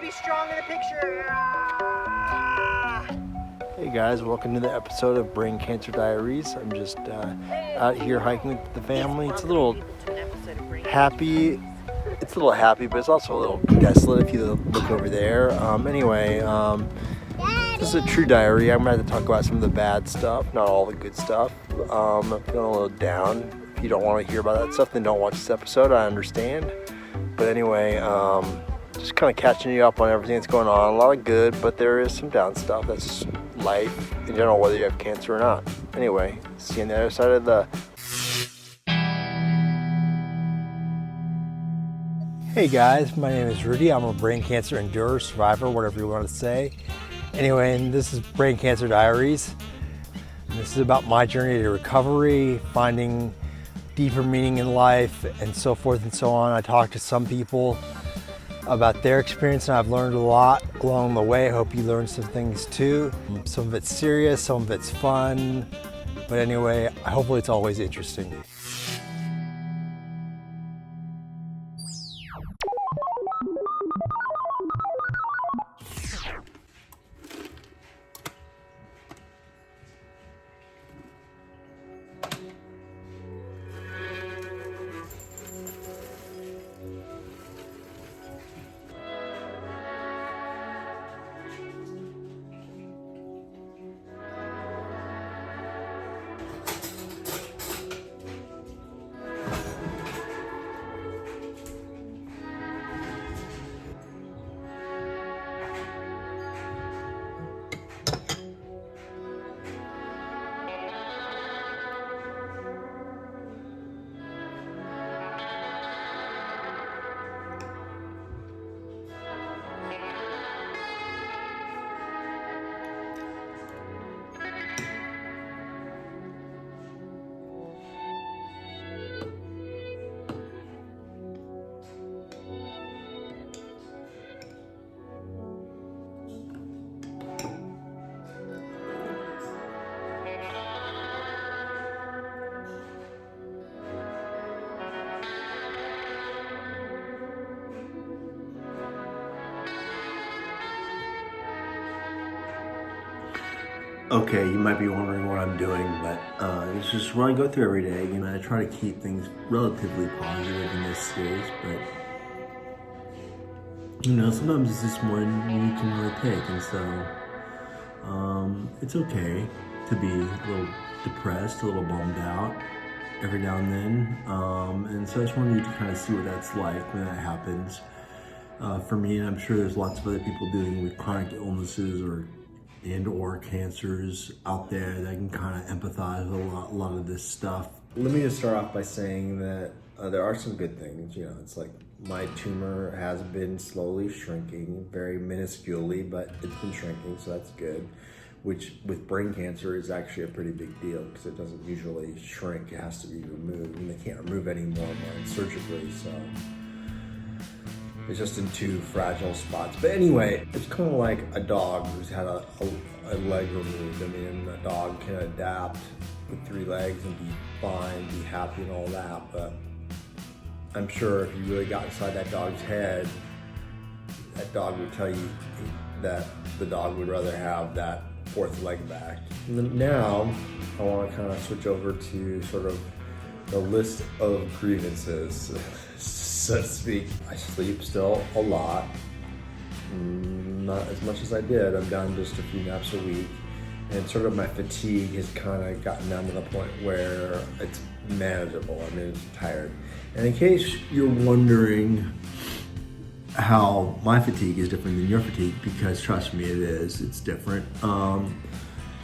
be strong in the picture. Ah! Hey guys, welcome to the episode of Brain Cancer Diaries. I'm just out here hiking with the family. It's a little happy. It's a little happy, but it's also a little desolate if you look over there. This is a true diary. I'm going to have to talk about some of the bad stuff, not all the good stuff. I'm feeling a little down. If you don't want to hear about that stuff, then don't watch this episode. I understand. But anyway, just kind of catching you up on everything that's going on. A lot of good, but there is some down stuff. That's life in general, whether you have cancer or not. Anyway, see you on the other side of the... Hey guys, my name is Rudy. I'm a brain cancer endurer, survivor, whatever you want to say. Anyway, and this is Brain Cancer Diaries. And this is about my journey to recovery, finding deeper meaning in life, and so forth and so on. I talked to some people about their experience, and I've learned a lot along the way. I hope you learned some things too. Some of it's serious, some of it's fun. But anyway, hopefully it's always interesting. Okay, you might be wondering what I'm doing, but it's just what I go through every day. I try to keep things relatively positive in this series, but sometimes it's just one you can really take, and so it's okay to be a little depressed, a little bummed out every now and then, and so I just wanted you to kind of see what that's like when that happens. For me, and I'm sure there's lots of other people dealing with chronic illnesses or cancers out there that can kind of empathize with a lot of this stuff. Let me just start off by saying that there are some good things. It's like my tumor has been slowly shrinking, very minusculely, but it's been shrinking, so that's good. Which with brain cancer is actually a pretty big deal because it doesn't usually shrink, it has to be removed, and they can't remove any more surgically, so it's just in two fragile spots. But anyway, it's kind of like a dog who's had a leg removed. A dog can adapt with 3 legs and be fine, be happy and all that. But I'm sure if you really got inside that dog's head, that dog would tell you that the dog would rather have that 4th leg back. Now, I want to kind of switch over to sort of the list of grievances, so to speak. I sleep still a lot, not as much as I did. I'm down just a few naps a week, and sort of my fatigue has kind of gotten down to the point where it's manageable. It's tired. And in case you're wondering how my fatigue is different than your fatigue, because trust me, it is. It's different.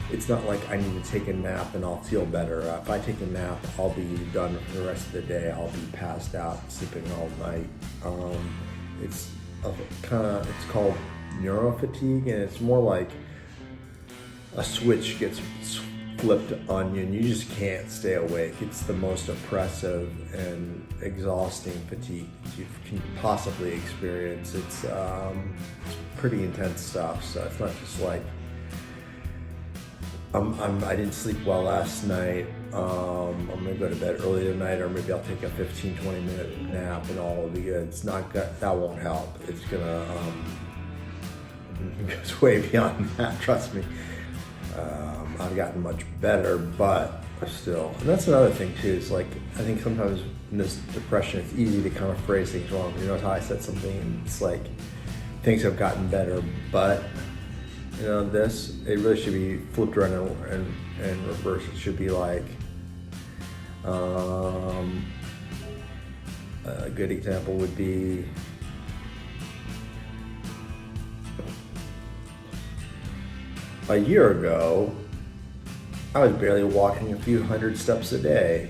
It's not like I need to take a nap and I'll feel better. If I take a nap, I'll be done for the rest of the day. I'll be passed out, sleeping all night. It's called neurofatigue, and it's more like a switch gets flipped on you and you just can't stay awake. It's the most oppressive and exhausting fatigue you can possibly experience. It's pretty intense stuff, so it's not just like I didn't sleep well last night. I'm gonna go to bed early tonight, or maybe I'll take a 15-20 minute nap and all will be good. It's not that won't help. It's gonna It goes way beyond that, trust me. I've gotten much better, but still. And that's another thing too, is like, I think sometimes in this depression, it's easy to kind of phrase things wrong. You know how I said something, and it's like, things have gotten better, but you know, it really should be flipped around and reversed. It should be like, a good example would be, a year ago, I was barely walking a few hundred steps a day,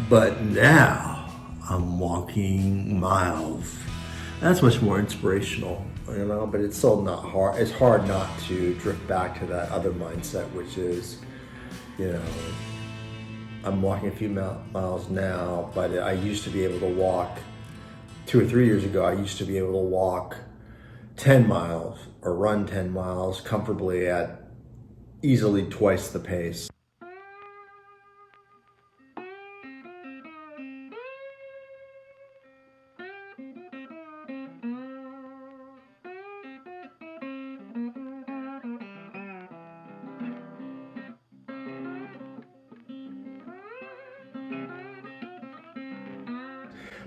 but now I'm walking miles. That's much more inspirational, you know, but it's still not hard. It's hard not to drift back to that other mindset, which is, you know, I'm walking a few miles now, but I used to be able to walk 2 or 3 years ago. I used to be able to walk 10 miles or run 10 miles comfortably at easily twice the pace.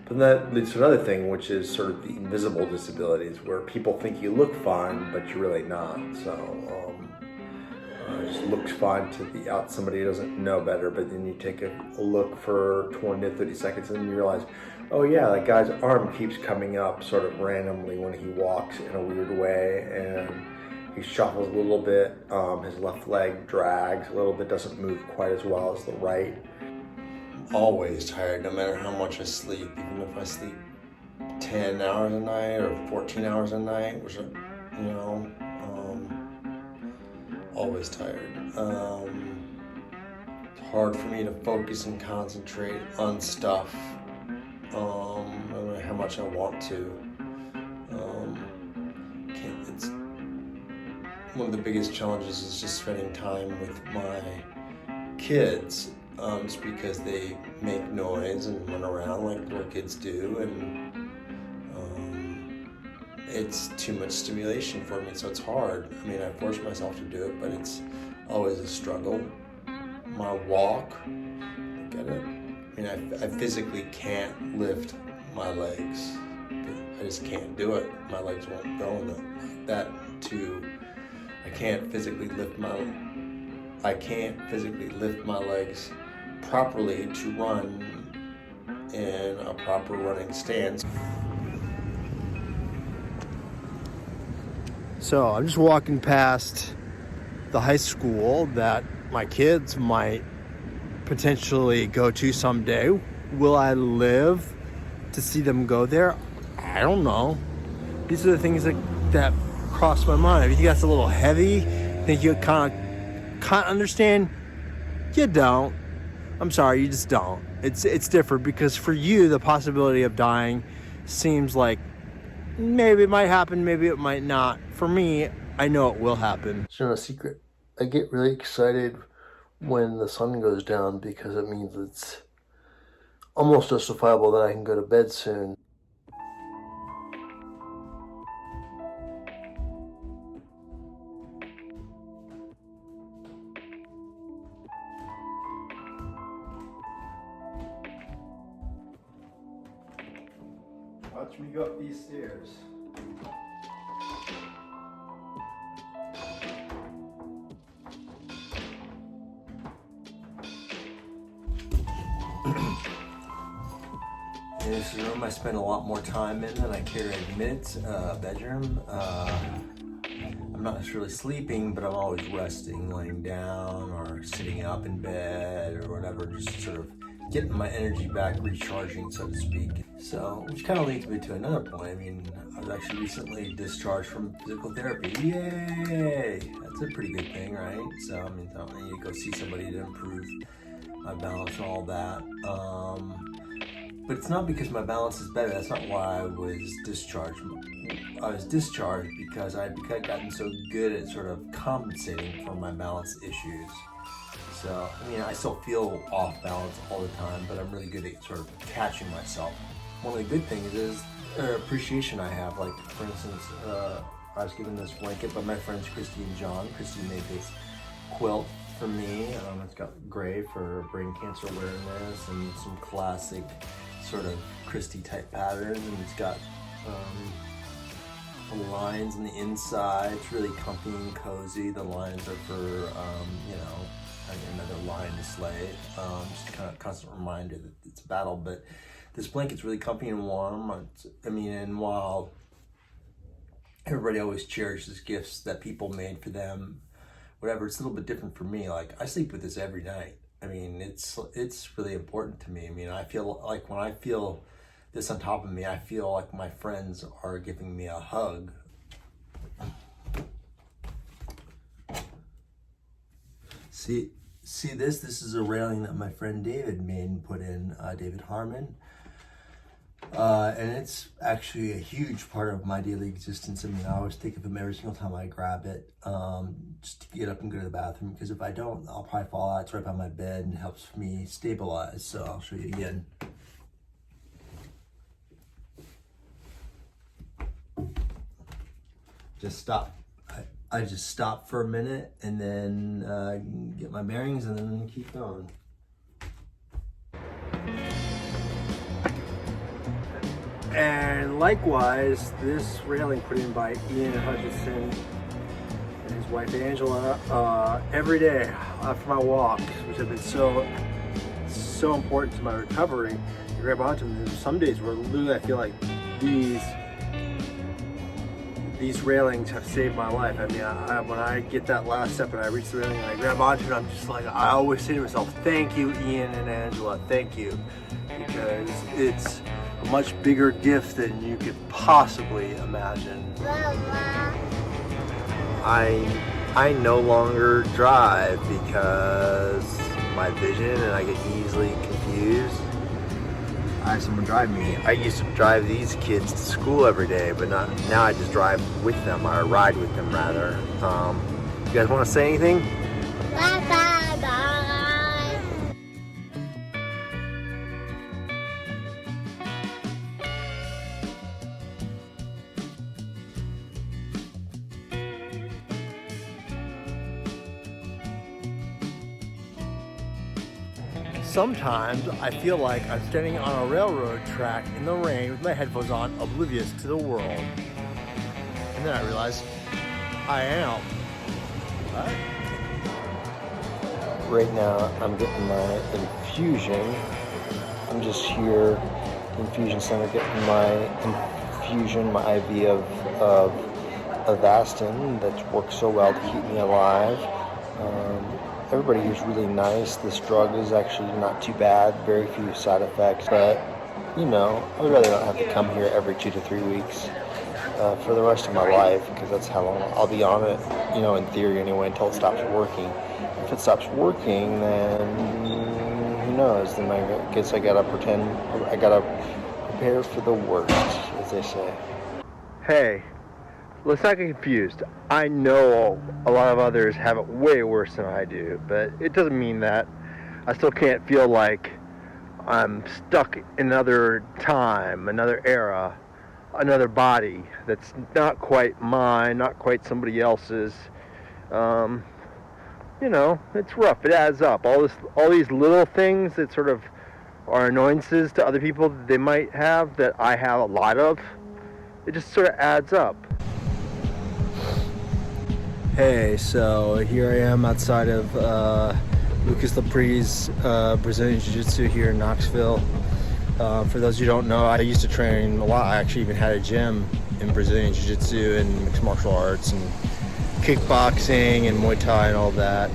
But that leads to another thing, which is sort of the invisible disabilities, where people think you look fine, but you're really not. So it just looks fine to the out. Somebody doesn't know better, but then you take a look for 20 to 30 seconds and you realize, oh yeah, that guy's arm keeps coming up sort of randomly when he walks in a weird way, and he shuffles a little bit. His left leg drags a little bit, doesn't move quite as well as the right. Always tired, no matter how much I sleep. Even if I sleep 10 hours a night or 14 hours a night, which, you know, always tired. It's hard for me to focus and concentrate on stuff, no matter how much I want to. It's one of the biggest challenges is just spending time with my kids. Just because they make noise and run around like little kids do, and it's too much stimulation for me, so it's hard. I mean, I force myself to do it, but it's always a struggle. My walk, look at it. I mean, I physically can't lift my legs. I just can't do it. My legs won't go in that too. I can't physically lift my legs properly to run in a proper running stance. So I'm just walking past the high school that my kids might potentially go to someday. Will I live to see them go there? I don't know. These are the things that cross my mind. If you think that's a little heavy, think you can't understand, you don't. I'm sorry, you just don't. It's different, because for you, the possibility of dying seems like maybe it might happen, maybe it might not. For me, I know it will happen. It's not a secret. I get really excited when the sun goes down, because it means it's almost justifiable that I can go to bed soon. Watch me go up these stairs. This room I spend a lot more time in than I care to admit. Bedroom. I'm not necessarily sleeping, but I'm always resting, laying down or sitting up in bed or whatever, just sort of getting my energy back, recharging, so to speak. So, which kind of leads me to another point. I mean, I was actually recently discharged from physical therapy. Yay! That's a pretty good thing, right? So, I mean, I need to go see somebody to improve my balance and all that. But it's not because my balance is better. That's not why I was discharged. I was discharged because I had gotten so good at sort of compensating for my balance issues. So, I mean, I still feel off balance all the time, but I'm really good at sort of catching myself. One of the good things is appreciation I have. Like, for instance, I was given this blanket by my friends Christy and John. Christy made this quilt for me. It's got gray for brain cancer awareness and some classic sort of Christy type patterns, and it's got lines on the inside. It's really comfy and cozy. The lines are for, another lion to slay. Just a kind of constant reminder that it's a battle. But this blanket's really comfy and warm. And while everybody always cherishes gifts that people made for them, whatever, it's a little bit different for me. Like, I sleep with this every night. I mean, it's really important to me. I mean, I feel like when I feel this on top of me, I feel like my friends are giving me a hug. See this? This is a railing that my friend David made and put in, David Harmon. And it's actually a huge part of my daily existence. I mean, I always think of him every single time I grab it, just to get up and go to the bathroom, because if I don't, I'll probably fall out. It's right by my bed and helps me stabilize. So I'll show you again. Just stop. I just stop for a minute and then get my bearings and then keep going. And likewise, this railing put in by Ian Hutchinson and his wife Angela every day after my walks, which have been so important to my recovery. I grab onto them. There's some days where literally I feel like these railings have saved my life. I mean, when I get that last step and I reach the railing and I grab onto it, I'm just like, I always say to myself, thank you, Ian and Angela, thank you. Because it's a much bigger gift than you could possibly imagine. I no longer drive because my vision and I get easily confused. I have someone drive me. I used to drive these kids to school every day, but now I just drive with them, or ride with them rather. You guys want to say anything? Bye bye bye. Sometimes I feel like I'm standing on a railroad track in the rain with my headphones on, oblivious to the world. And then I realize I am. Right now I'm getting my infusion. I'm just here at the infusion center getting my infusion, my IV of Avastin that works so well to keep me alive. Everybody here is really nice. This drug is actually not too bad, very few side effects, but I would rather not have to come here every 2 to 3 weeks for the rest of my life, because that's how long I'll be on it, in theory anyway, until it stops working. If it stops working, then who knows? Then I guess I gotta prepare for the worst, as they say. Hey. Let's not get confused. I know a lot of others have it way worse than I do, but it doesn't mean that I still can't feel like I'm stuck in another time, another era, another body that's not quite mine, not quite somebody else's. It's rough. It adds up. All these little things that sort of are annoyances to other people that they might have, that I have a lot of, it just sort of adds up. Hey, so here I am outside of Lucas Lepre's Brazilian Jiu-Jitsu here in Knoxville. For those who don't know, I used to train a lot. I actually even had a gym in Brazilian Jiu-Jitsu and mixed martial arts and kickboxing and Muay Thai and all that.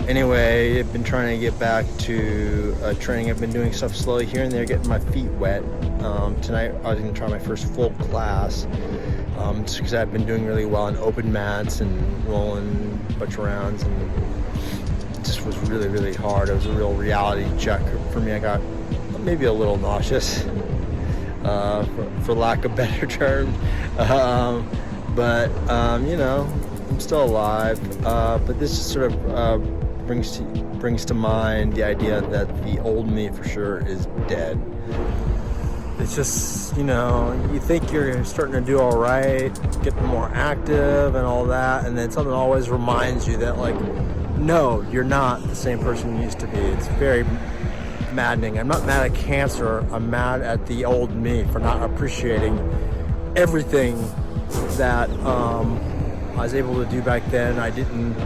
Anyway, I've been trying to get back to training. I've been doing stuff slowly here and there, getting my feet wet. Tonight I was going to try my first full class. Just because I've been doing really well on open mats and rolling a bunch of rounds, and it just was really, really hard. It was a real reality check for me. I got maybe a little nauseous, for lack of better terms. But I'm still alive. But this just sort of brings to mind the idea that the old me for sure is dead. it's just, you think you're starting to do all right, getting more active and all that, and then something always reminds you that, like, no, you're not the same person you used to be. It's very maddening. I'm not mad at cancer. I'm mad at the old me for not appreciating everything that I was able to do back then. I didn't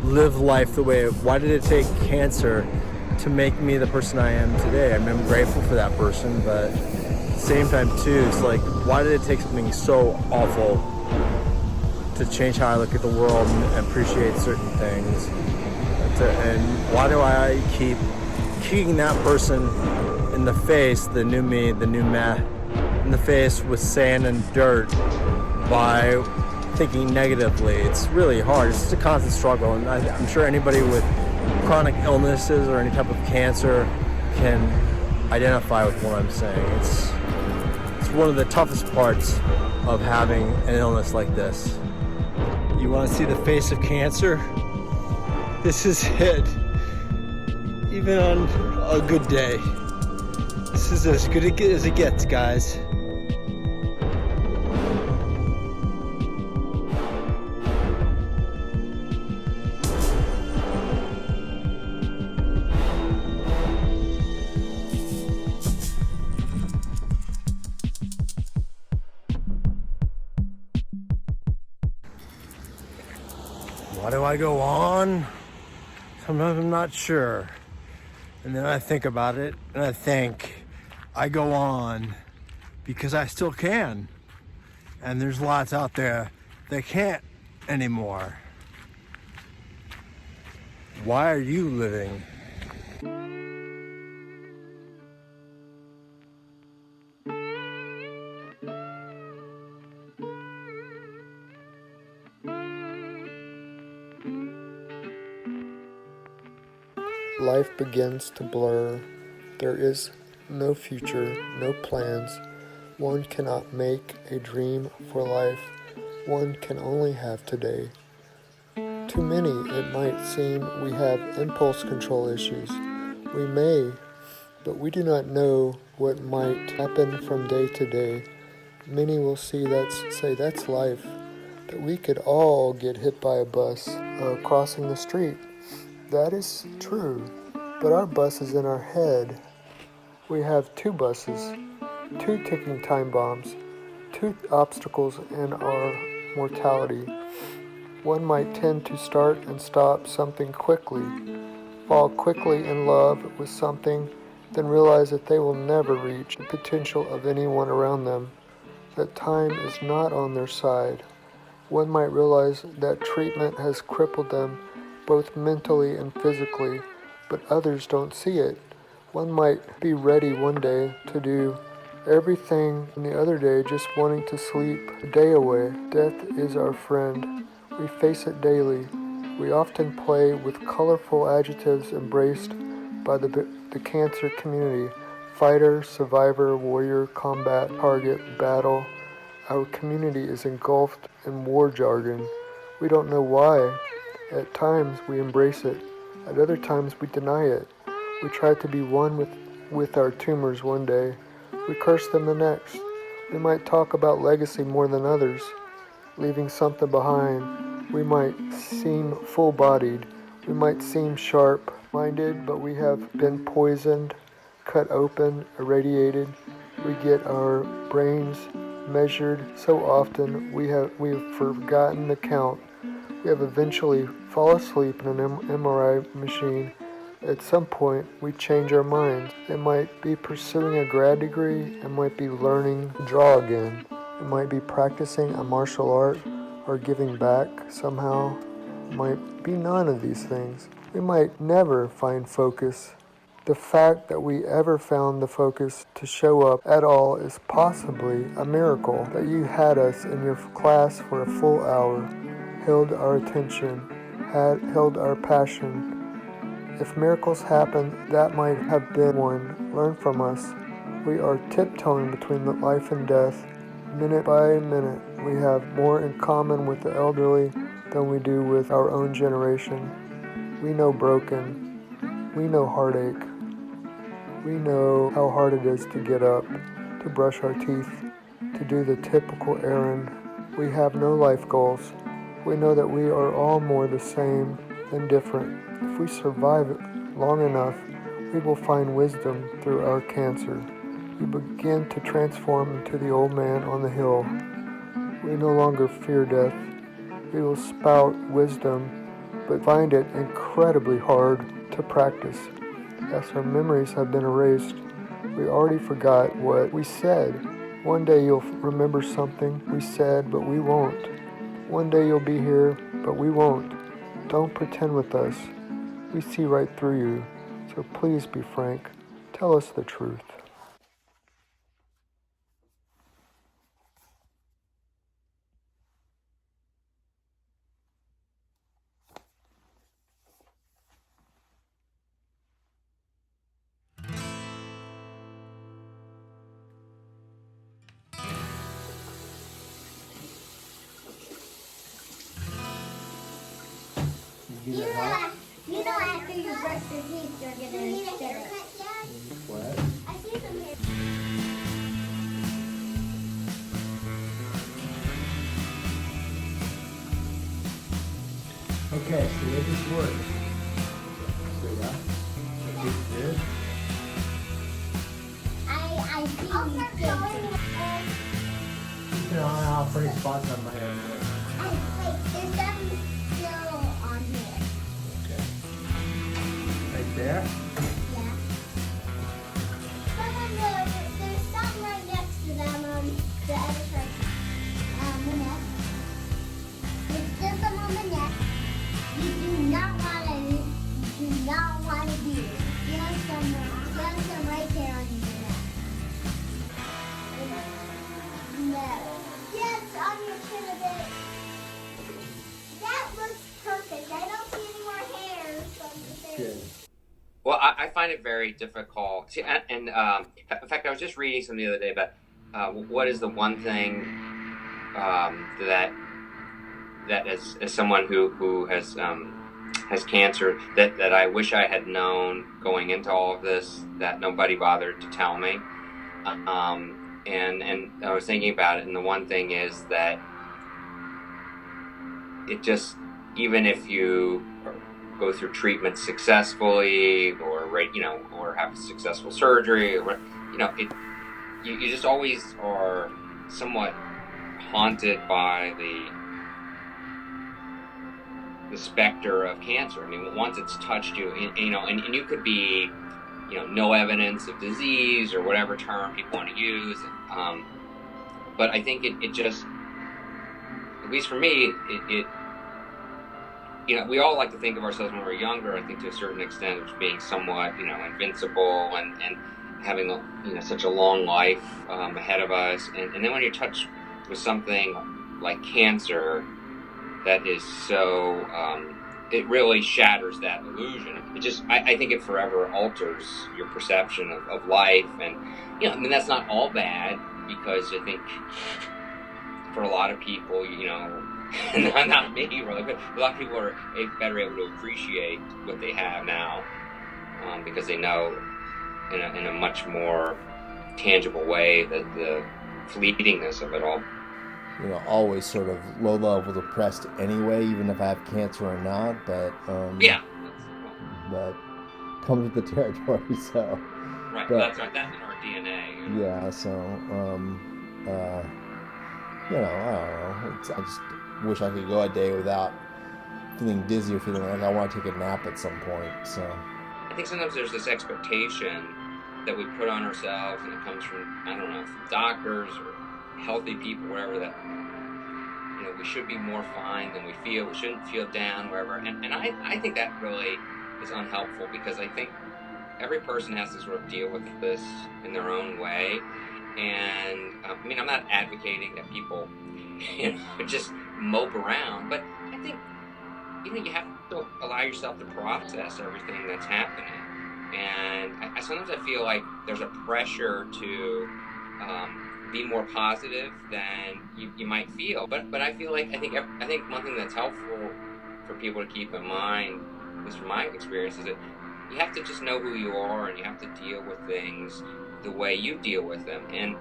live life the way. Why did it take cancer to make me the person I am today? I mean, I'm grateful for that person, but at the same time too, it's like, why did it take something so awful to change how I look at the world and appreciate certain things? And why do I keep kicking that person in the face, the new me, the new Matt, in the face with sand and dirt by thinking negatively? It's really hard. It's just a constant struggle, and I'm sure anybody with chronic illnesses or any type of cancer can identify with what I'm saying. It's one of the toughest parts of having an illness like this. You want to see the face of cancer? This is it. Even on a good day. This is as good as it gets, guys. Why do I go on? Sometimes I'm not sure. And then I think about it and I think I go on because I still can. And there's lots out there that can't anymore. Why are you living? Life begins to blur. There is no future, no plans. One cannot make a dream for life. One can only have today. To many, it might seem we have impulse control issues. We may, but we do not know what might happen from day to day. Many will say that's life, that we could all get hit by a bus crossing the street. That is true, but our bus is in our head. We have two buses, two ticking time bombs, two obstacles in our mortality. One might tend to start and stop something quickly, fall quickly in love with something, then realize that they will never reach the potential of anyone around them, that time is not on their side. One might realize that treatment has crippled them both mentally and physically, but others don't see it. One might be ready one day to do everything, and the other day just wanting to sleep a day away. Death is our friend. We face it daily. We often play with colorful adjectives embraced by the cancer community: fighter, survivor, warrior, combat, target, battle. Our community is engulfed in war jargon. We don't know why. At times we embrace it. At other times we deny it. We try to be one with our tumors one day. We curse them the next. We might talk about legacy more than others, leaving something behind. We might seem full-bodied. We might seem sharp-minded, but we have been poisoned, cut open, irradiated. We get our brains measured so often we have forgotten the count. We have eventually fall asleep in an MRI machine. At some point, we change our minds. It might be pursuing a grad degree. It might be learning to draw again. It might be practicing a martial art or giving back somehow. It might be none of these things. We might never find focus. The fact that we ever found the focus to show up at all is possibly a miracle. That you had us in your class for a full hour, held our attention, held our passion. If miracles happen, that might have been one. Learn from us. We are tiptoeing between life and death. Minute by minute, we have more in common with the elderly than we do with our own generation. We know broken. We know heartache. We know how hard it is to get up. to brush our teeth, to do the typical errand. We have no life goals. We know that we are all more the same than different. If we survive it long enough, we will find wisdom through our cancer. You begin to transform into the old man on the hill. We no longer fear death. We will spout wisdom, but find it incredibly hard to practice. As our memories have been erased, we already forgot what we said. One day you'll remember something we said, but we won't. One day you'll be here, but we won't. Don't pretend with us. We see right through you. So please be frank. Tell us the truth. You know after you brush your teeth, you're gonna spit it. What? I see some here. Okay, so the way this works. So yeah, it's good. I see. I'll start going. You know how pretty spots on my head. Wait, there's some still on here. Okay. Right there. Yeah. There's some right next to them on the other side. The neck. There's still some on the neck. You do not want to do. You have some right there on your neck. No. Yes, on your chin a bit. That looks perfect. I don't see any more hairs on the face. Good. Well, I find it very difficult. See, and in fact, I was just reading something the other day about what is the one thing that as someone who has cancer that I wish I had known going into all of this that nobody bothered to tell me. And I was thinking about it, and the one thing is that it just, even if you go through treatment successfully, or or have successful surgery, or you just always are somewhat haunted by the specter of cancer. I mean, once it's touched you, and you could be, no evidence of disease or whatever term people want to use. But I think it just, at least for me, we all like to think of ourselves when we're younger, I think to a certain extent, as being somewhat, invincible and having, such a long life ahead of us. And then when you're touched with something like cancer, that is so, it really shatters that illusion. It just, I think it forever alters your perception of life. And, that's not all bad, because I think for a lot of people, not me really, but a lot of people are better able to appreciate what they have now, because they know in a much more tangible way that the fleetingness of it all. Always sort of low level depressed anyway, even if I have cancer or not, but Yeah. But comes with the territory, so. Right, but, that's right, that's in our DNA. Yeah, so I don't know. I just wish I could go a day without feeling dizzy or feeling like I want to take a nap at some point, so. I think sometimes there's this expectation that we put on ourselves, and it comes from, I don't know, from doctors or healthy people, whatever, that we should be more fine than we feel. We shouldn't feel down, wherever. And I think that really is unhelpful, because I think every person has to sort of deal with this in their own way. And I'm not advocating that people just mope around, but I think you have to allow yourself to process everything that's happening. And I sometimes I feel like there's a pressure to be more positive than you might feel. But I feel like I think one thing that's helpful for people to keep in mind, at least from my experience, is that you have to just know who you are, and you have to deal with things the way you deal with them. And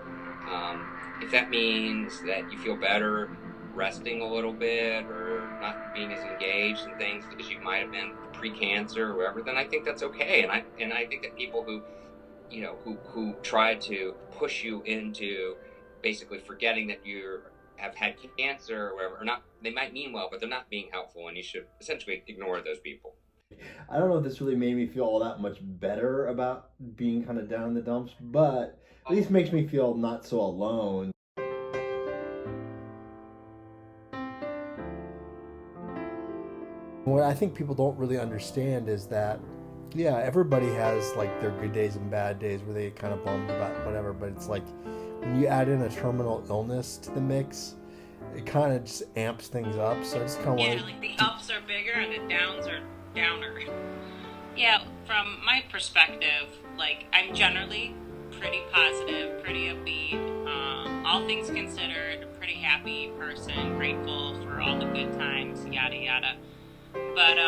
if that means that you feel better resting a little bit or not being as engaged in things because you might have been pre-cancer or whatever, then I think that's okay. And I think that people who, you know, who try to push you into basically forgetting that you have had cancer or whatever, or not, they might mean well, but they're not being helpful, and you should essentially ignore those people. I don't know if this really made me feel all that much better about being kind of down in the dumps, but at least makes me feel not so alone. What I think people don't really understand is that, yeah, everybody has like their good days and bad days where they get kind of bummed about whatever, but it's like when you add in a terminal illness to the mix, it kind of just amps things up. So I just kind of Yeah, like the ups are bigger and the downs are downer. Yeah, from my perspective, like I'm generally pretty positive, pretty upbeat, all things considered, a pretty happy person, grateful for all the good times, yada yada. But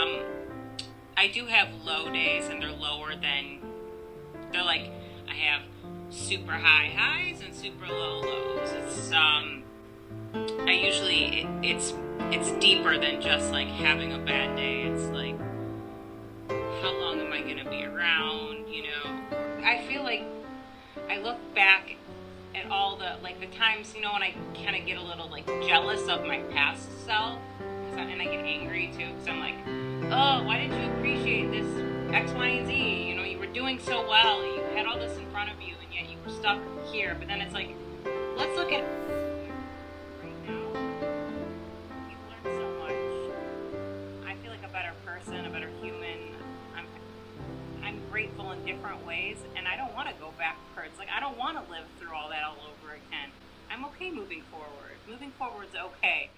I do have low days, and they're lower than, they're like, I have super high highs and super low lows. It's I usually it's deeper than just like having a bad day. It's like, how long am I gonna be around? You know, I feel like I look back at all the times, you know, when I kind of get a little like jealous of my past self, and I get angry too, because I'm like, oh, why didn't you appreciate this X, Y, and Z? You know, you were doing so well, you had all this in front of you, and yet you were stuck here. But then it's like, let's look at right now. You've learned so much. I feel like a better person, a better human. I'm grateful in different ways, and I don't want to go backwards. Like, I don't want to live through all that all over again. I'm okay moving forward. Moving forward's okay.